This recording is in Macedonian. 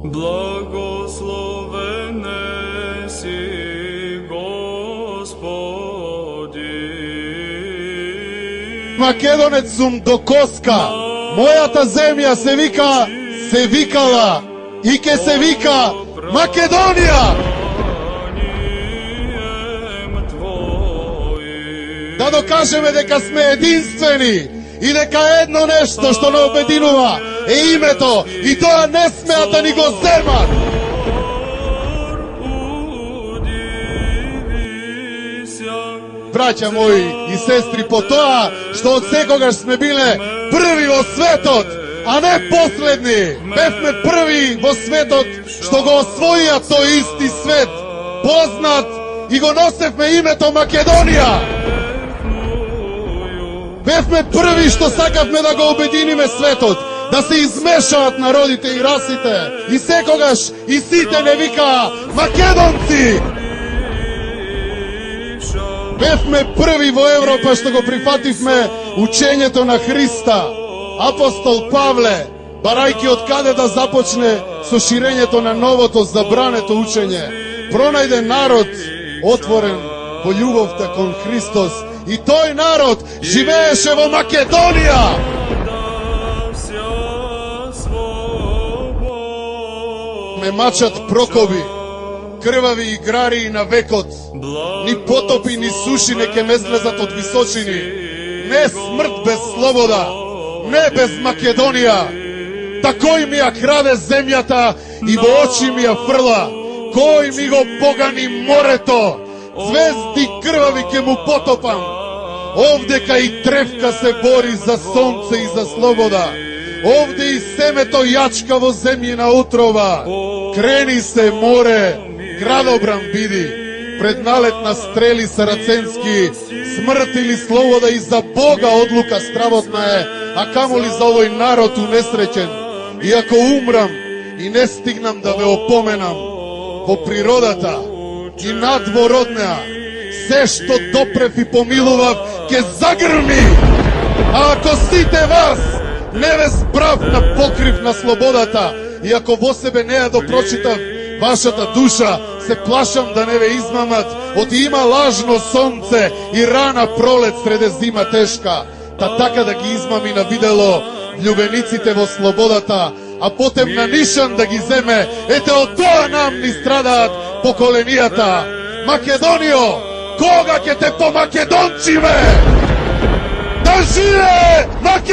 Благословене си, Господи. Македонец сум до коска. Мојата земја се викала и ке се вика Македонија. Да докажеме дека сме единствени и дека едно нешто што не обединува е името и тоа не смеат да ни го земат. Браќа мои и сестри, по тоа што од секогаш сме биле први во светот, а не последни. Бевме први во светот што го освоија тој исти свет, познат, и го носевме името Македонија. Бевме први што сакавме да го обединиме светот, да се измешаат народите и расите, и секогаш и сите не викаа македонци. Бевме први во Европа што го прифативме учењето на Христа. Апостол Павле, барајќи од каде да започне со ширењето на новото забрането учење, пронајде народ отворен во љубовта кон Христос, и тој народ живееше во Македонија. Ме мачат прокоби, крвави играри на векот, ни потопи, ни суши не ке ме слезат од височини. Не смрт без слобода, не без Македонија. Такој ми ја краде земјата и во очи ми ја фрла. Кој ми го погани морето, звезди крвави ке му потопам. Овдека и тревка се бори за сонце и за слобода. Овде и семето јачка во земјина утрова. Крени се, море, градобран биди. Пред налет на стрели сараценски, смрт или слобода и за Бога одлука стравотна е, а камоли за овој народ унесреќен. И ако умрам и не стигнам да ве опоменам, во природата и надвороднеа, се што допрев и помилував, ке загрми. А ако сите вас не ве справ на покрив на слободата, и ако во себе не ја допрочитав вашата душа, се плашам да не ве измамат, оти има лажно сонце и рана пролет среде зима тешка, та така да ги измами на видело љубениците во слободата, а потем на нишан да ги земе. Ете, од тоа нам ни страдаат поколенијата. Македонио, кога ќе те помакедончиме? Да живее Македонија!